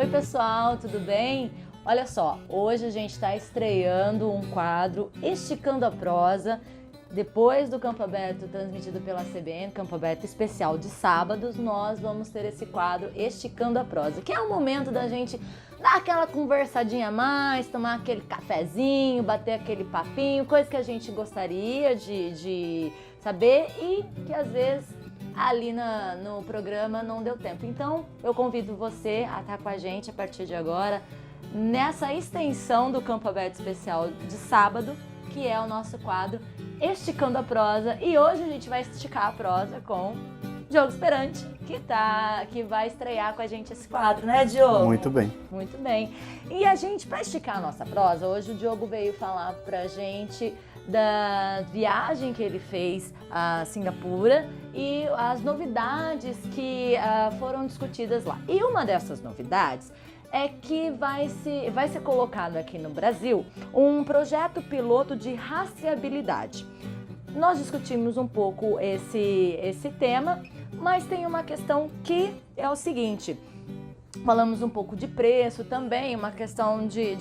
Oi pessoal, tudo bem? Olha só, hoje a gente está estreando um quadro Esticando a Prosa, depois do Campo Aberto transmitido pela CBN, Campo Aberto especial de sábados, nós vamos ter esse quadro Esticando a Prosa, que é o momento da gente dar aquela conversadinha a mais, tomar aquele cafezinho, bater aquele papinho, coisa que a gente gostaria de saber e que às vezes ali no programa não deu tempo. Então eu convido você a estar com a gente a partir de agora nessa extensão do Campo Aberto especial de sábado, que é o nosso quadro Esticando a Prosa, e hoje a gente vai esticar a prosa com Diogo Sperante, que vai estrear com a gente esse quadro, né, Diogo? Muito bem. Muito bem. E a gente, para esticar a nossa prosa, hoje o Diogo veio falar pra gente da viagem que ele fez a Singapura e as novidades que foram discutidas lá. E uma dessas novidades é que vai ser colocado aqui no Brasil um projeto piloto de rastreabilidade. Nós discutimos um pouco esse tema, mas tem uma questão que é o seguinte: falamos um pouco de preço também, uma questão de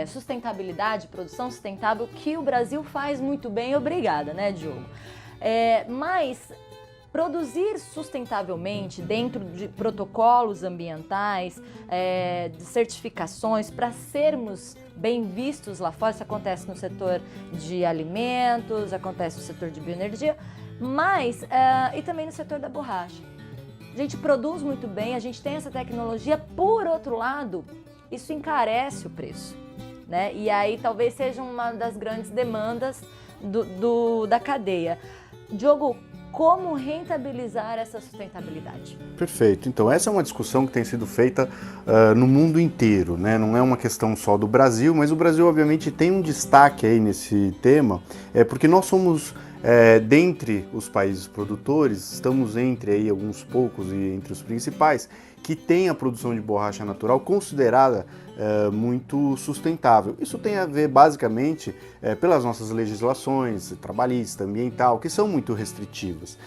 sustentabilidade, produção sustentável, que o Brasil faz muito bem, obrigada, né, Diogo? Mas produzir sustentavelmente dentro de protocolos ambientais, de certificações, para sermos bem vistos lá fora, isso acontece no setor de alimentos, acontece no setor de bioenergia, mas e também no setor da borracha. A gente produz muito bem, a gente tem essa tecnologia, por outro lado, isso encarece o preço, né? E aí talvez seja uma das grandes demandas da cadeia. Diogo, como rentabilizar essa sustentabilidade? Perfeito. Então, essa é uma discussão que tem sido feita no mundo inteiro, né? Não é uma questão só do Brasil, mas o Brasil, obviamente, tem um destaque aí nesse tema, porque nós somos, dentre os países produtores, estamos entre aí alguns poucos e entre os principais, que tem a produção de borracha natural considerada muito sustentável. Isso tem a ver basicamente pelas nossas legislações trabalhista, ambiental, que são muito restritivas.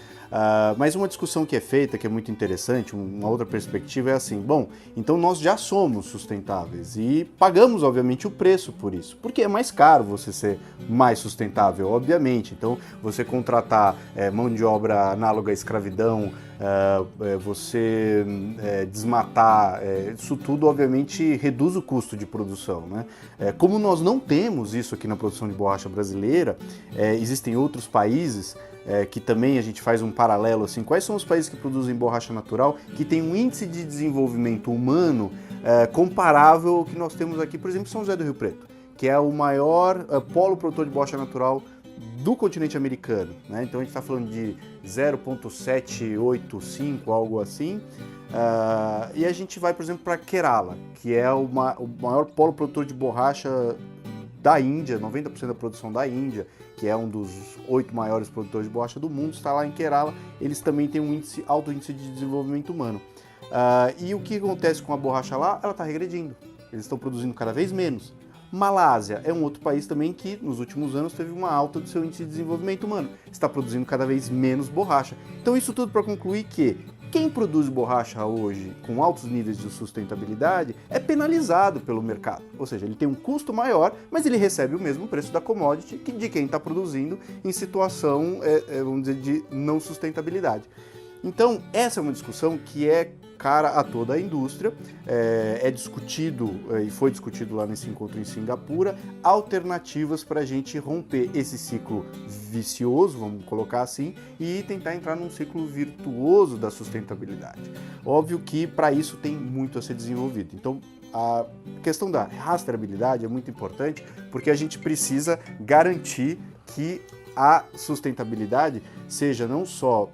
Mas uma discussão que é feita, que é muito interessante, uma outra perspectiva é assim: bom, então nós já somos sustentáveis e pagamos, obviamente, o preço por isso, porque é mais caro você ser mais sustentável, obviamente. Então, você contratar mão de obra análoga à escravidão, você desmatar, isso tudo, obviamente, reduz o custo de produção, né? Como nós não temos isso aqui na produção de borracha brasileira, existem outros países que também a gente faz um paralelo assim. Quais são os países que produzem borracha natural que tem um índice de desenvolvimento humano comparável ao que nós temos aqui, por exemplo, São José do Rio Preto, que é o maior polo produtor de borracha natural do continente americano, né? Então a gente está falando de 0,785, algo assim. E a gente vai, por exemplo, para Kerala, que é o maior polo produtor de borracha da Índia, 90% da produção da Índia, que é um dos 8 maiores produtores de borracha do mundo, está lá em Kerala. Eles também têm um alto índice de desenvolvimento humano. E o que acontece com a borracha lá? Ela está regredindo. Eles estão produzindo cada vez menos. Malásia é um outro país também que, nos últimos anos, teve uma alta do seu índice de desenvolvimento humano. Está produzindo cada vez menos borracha. Então, isso tudo para concluir que quem produz borracha hoje com altos níveis de sustentabilidade é penalizado pelo mercado. Ou seja, ele tem um custo maior, mas ele recebe o mesmo preço da commodity que de quem está produzindo em situação, vamos dizer, de não sustentabilidade. Então, essa é uma discussão que é cara a toda a indústria, é discutido e foi discutido lá nesse encontro em Singapura, alternativas para a gente romper esse ciclo vicioso, vamos colocar assim, e tentar entrar num ciclo virtuoso da sustentabilidade. Óbvio que para isso tem muito a ser desenvolvido. Então, a questão da rastreabilidade é muito importante, porque a gente precisa garantir que a sustentabilidade seja não só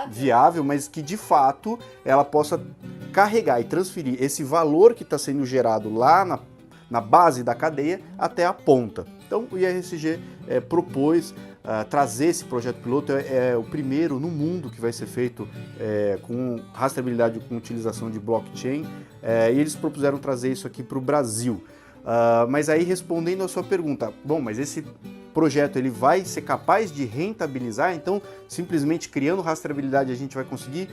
viável, mas que de fato ela possa carregar e transferir esse valor que está sendo gerado lá na base da cadeia até a ponta. Então o IRSG propôs trazer esse projeto piloto, é o primeiro no mundo que vai ser feito com rastreabilidade com utilização de blockchain, e eles propuseram trazer isso aqui para o Brasil. Mas aí, respondendo a sua pergunta, bom, mas esse projeto ele vai ser capaz de rentabilizar, então simplesmente criando rastreabilidade a gente vai conseguir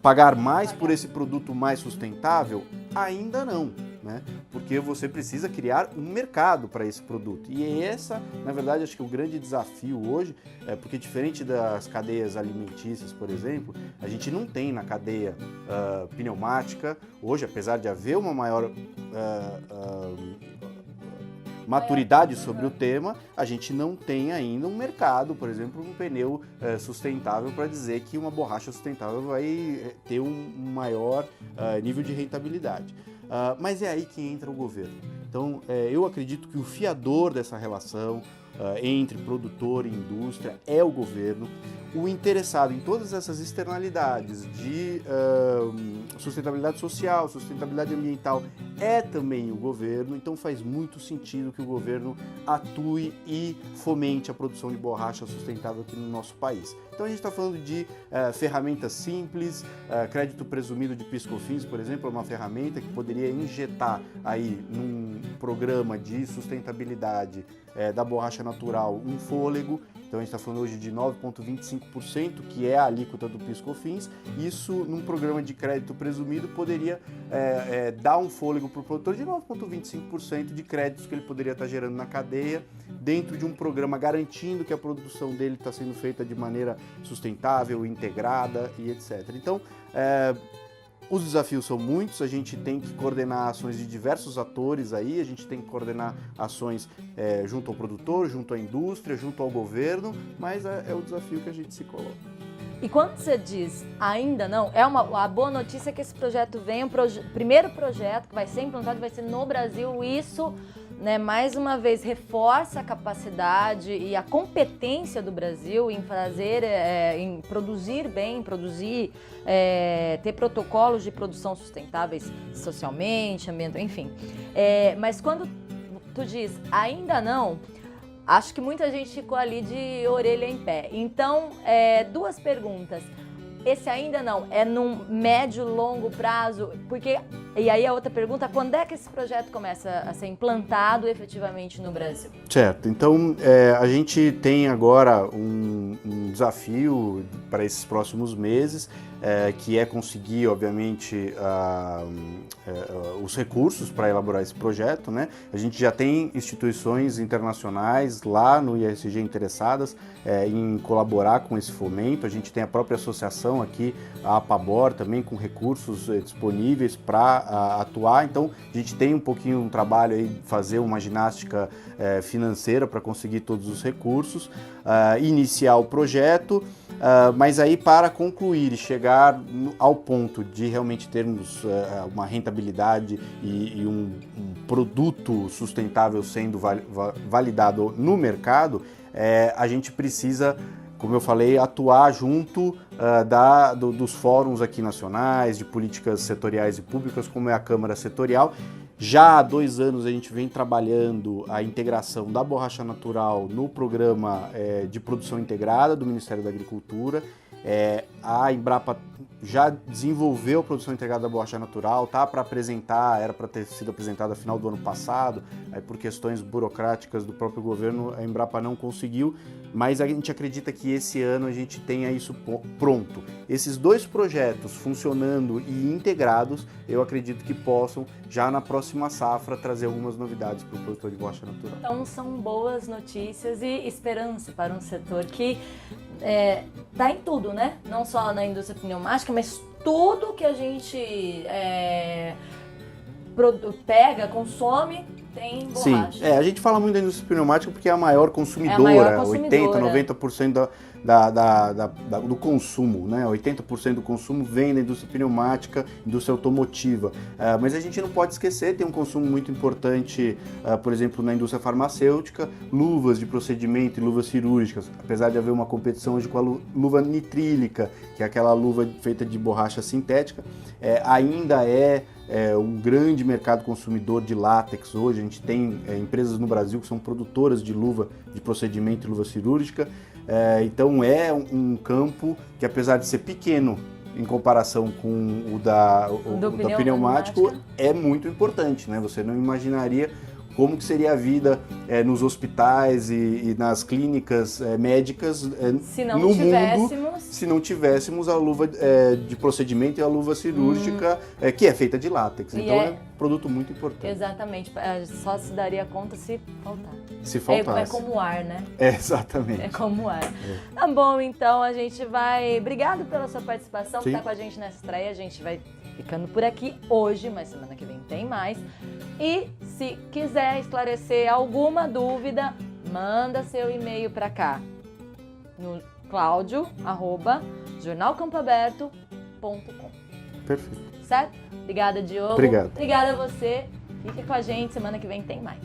pagar mais por esse produto mais sustentável? Ainda não, né? Porque você precisa criar um mercado para esse produto. E essa, na verdade, acho que o grande desafio hoje porque diferente das cadeias alimentícias, por exemplo, a gente não tem na cadeia pneumática, hoje, apesar de haver uma maior maturidade sobre o tema, a gente não tem ainda um mercado, por exemplo, um pneu sustentável para dizer que uma borracha sustentável vai ter um maior nível de rentabilidade. Mas é aí que entra o governo. Então, eu acredito que o fiador dessa relação entre produtor e indústria é o governo. O interessado em todas essas externalidades de sustentabilidade social, sustentabilidade ambiental é também o governo, então faz muito sentido que o governo atue e fomente a produção de borracha sustentável aqui no nosso país. Então a gente está falando de ferramentas simples, crédito presumido de PIS/COFINS, por exemplo, é uma ferramenta que poderia injetar aí num programa de sustentabilidade da borracha natural um fôlego. Então a gente está falando hoje de 9,25%, que é a alíquota do PIS/COFINS. Isso, num programa de crédito presumido, poderia dar um fôlego para o produtor de 9,25% de créditos que ele poderia estar gerando na cadeia, dentro de um programa garantindo que a produção dele está sendo feita de maneira sustentável, integrada e etc. Então, os desafios são muitos, a gente tem que coordenar ações de diversos atores aí, a gente tem que coordenar ações junto ao produtor, junto à indústria, junto ao governo, mas é o desafio que a gente se coloca. E quando você diz ainda não, a boa notícia é que esse projeto vem, primeiro projeto que vai ser implantado vai ser no Brasil, isso, né, mais uma vez reforça a capacidade e a competência do Brasil em fazer, em produzir bem, ter protocolos de produção sustentáveis socialmente, enfim. Mas quando tu diz ainda não, acho que muita gente ficou ali de orelha em pé. Então, duas perguntas. Esse ainda não, é num médio, longo prazo? Porque, e aí a outra pergunta, quando é que esse projeto começa a ser implantado efetivamente no Brasil? Certo, então a gente tem agora um desafio para esses próximos meses, que é conseguir, obviamente, os recursos para elaborar esse projeto, né? A gente já tem instituições internacionais lá no ISG interessadas em colaborar com esse fomento. A gente tem a própria associação aqui, a APABOR, também com recursos disponíveis para atuar. Então, a gente tem um pouquinho um trabalho aí, fazer uma ginástica financeira para conseguir todos os recursos, iniciar o projeto, mas aí para concluir e chegar ao ponto de realmente termos uma rentabilidade e um produto sustentável sendo validado no mercado, a gente precisa, como eu falei, atuar junto dos fóruns aqui nacionais, de políticas setoriais e públicas, como é a Câmara Setorial. Já há 2 anos a gente vem trabalhando a integração da borracha natural no programa de produção integrada do Ministério da Agricultura. A Embrapa já desenvolveu a produção integrada da borracha natural, tá para apresentar, era para ter sido apresentada no final do ano passado, por questões burocráticas do próprio governo, a Embrapa não conseguiu, mas a gente acredita que esse ano a gente tenha isso pronto. Esses 2 projetos funcionando e integrados, eu acredito que possam, já na próxima safra, trazer algumas novidades para o produtor de borracha natural. Então são boas notícias e esperança para um setor que está em tudo, né? Não só na indústria pneumática, mas tudo que a gente pega, consome, tem borracha. Sim, a gente fala muito da indústria pneumática porque é a maior consumidora, 80, 90% do consumo, né? 80% do consumo vem da indústria pneumática, indústria automotiva. Mas a gente não pode esquecer, tem um consumo muito importante, por exemplo, na indústria farmacêutica, luvas de procedimento e luvas cirúrgicas, apesar de haver uma competição hoje com a luva nitrílica, que é aquela luva feita de borracha sintética, ainda um grande mercado consumidor de látex hoje. A gente tem empresas no Brasil que são produtoras de luva de procedimento e luva cirúrgica. Então é um campo que, apesar de ser pequeno em comparação com o da pneumático, é muito importante, né? Você não imaginaria como que seria a vida nos hospitais e nas clínicas médicas Se não no tivéssemos... mundo, se não tivéssemos a luva de procedimento e a luva cirúrgica, que é feita de látex. Então é um produto muito importante. Exatamente, só se daria conta se faltar. Se faltasse. É como o ar, né? Exatamente. É como o ar. Tá bom, então a gente vai... Obrigado pela sua participação, por estar com a gente nessa estreia. A gente vai ficando por aqui hoje, mas semana que vem tem mais. E se quiser esclarecer alguma dúvida, manda seu e-mail para cá no claudio@jornalcampoaberto.com. Perfeito. Certo? Obrigada, Diogo. Obrigado. Obrigada a você. Fique com a gente, semana que vem tem mais.